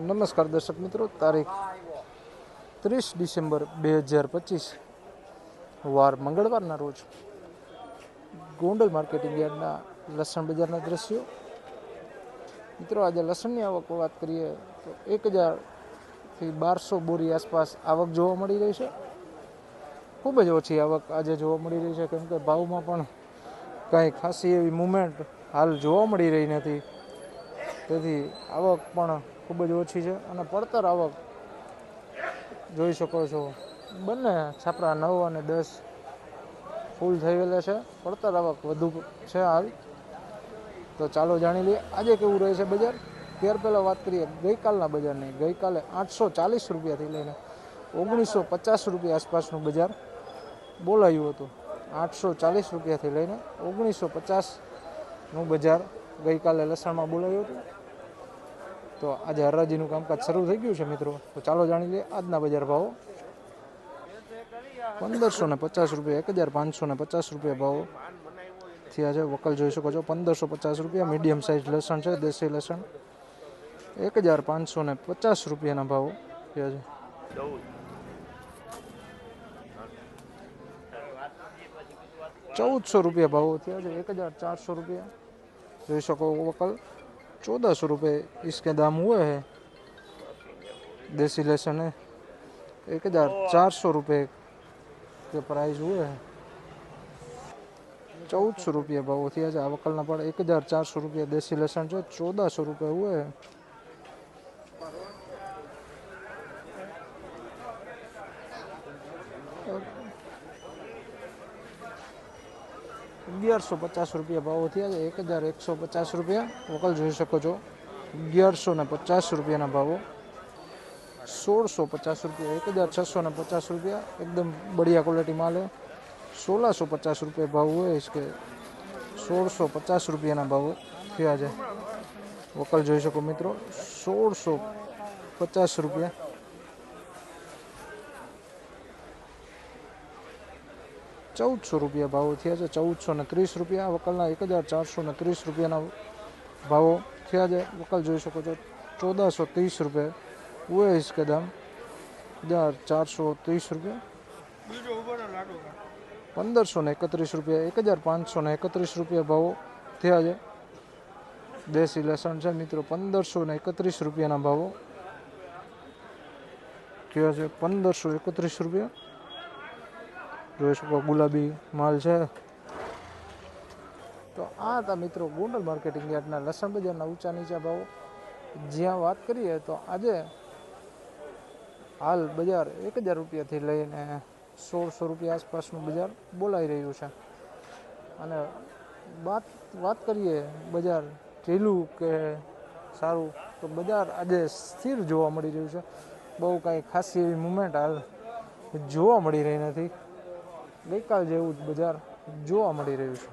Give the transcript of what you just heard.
નમસ્કાર દર્શક મિત્રો, તારીખ 30 ડિસેમ્બર 2025 વાર મંગળવારના રોજ ગોંડલ માર્કેટિંગ યાર્ડના લસણ બજારના દ્રશ્યો. મિત્રો, આજે લસણની આવક વાત કરીએ તો 1000થી 1200 બોરી આસપાસ આવક જોવા મળી રહી છે. ખૂબ જ ઓછી આવક આજે જોવા મળી રહી છે, કેમ કે ભાવમાં પણ કાંઈ ખાસી એવી મુવમેન્ટ હાલ જોવા મળી રહી નથી. તેથી આવક પણ ખૂબ જ ઓછી છે અને પડતર આવક જોઈ શકો છો. બંને છાપરા 9 અને 10 ફૂલ થયેલા છે. પડતર આવક વધુ છે હાલ. તો ચાલો જાણી લઈએ આજે કેવું રહે છે બજાર. ત્યાર પહેલાં વાત કરીએ ગઈકાલના બજારની. ગઈકાલે 840 રૂપિયાથી લઈને 1950 રૂપિયા આસપાસનું બજાર બોલાયું હતું. 840 રૂપિયાથી લઈને 1950નું બજાર ગઈકાલે લસણમાં બોલાયું હતું. તો આજે હરાજીનું કામકાજ શરૂ થઈ ગયું છે મિત્રો. તો ચાલો જાણી લઈએ આજના બજાર ભાવો. 1550 રૂપિયા, 1550 રૂપિયા ભાવો થયા છે. વકલ જોઈ શકો છો 1550 રૂપિયા. મીડિયમ સાઇઝ લસણ છે, દેશી લસણ 1550 રૂપિયાના ભાવો થયા છે. ₹1400 ભાવો થયા છે. 1400 रुपया જોઈ શકો वकल. 1400 रुपये इसके दाम हुए हैं. देसी लहसुन है 1400 रुपये के प्राइस हुए हैं. 1400 रुपया भाव થયા છે. આ વકલના પણ 1400 रुपया देसी लहसुन છે. 1400 रुपये हुए हैं. ₹1150 ભાવો થયા છે. 1150 રૂપિયા વકલ જોઈ શકો છો. 1150 રૂપિયાના ભાવો. 1650 રૂપિયા, 1650 રૂપિયા एकदम बढ़िया क्वालिटी माल है. 1650 रुपये भाव हुए इसके. 1650 રૂપિયાના ભાવો થયા છે. વકલ જોઈ શકો મિત્રો. 1650 રૂપિયા. 1400 રૂપિયા ભાવો થયા છે. 1430 રૂપિયા વકલના. 1430 રૂપિયાના ભાવો થયા છે. વકલ જોઈ શકો છો. 1430 रुपये हुए इसके दाम. 1430 रुपये. 1531 रुपया, 1531 रुपया ભાવો થયા છે. દેશી લસણ છે મિત્રો. 1531 રૂપિયાના ભાવો થયા છે. 1531 રૂપિયા જોઈ શકો. ગુલાબી માલ છે. તો આ હતા મિત્રો ગોંડલ માર્કેટિંગ યાર્ડના લસણ બજારના ઊંચા નીચા ભાવો. જ્યાં વાત કરીએ તો આજે હાલ બજાર 1000 રૂપિયાથી લઈને 1600 રૂપિયા આસપાસનું બજાર બોલાઈ રહ્યું છે. અને વાત કરીએ બજાર ઢીલું કે સારું, તો બજાર આજે સ્થિર જોવા મળી રહ્યું છે. બહુ કાંઈ ખાસી એવી મુવમેન્ટ હાલ જોવા મળી રહી નથી. ગઈકાલ જેવું જ બજાર જોવા મળી રહ્યું છે.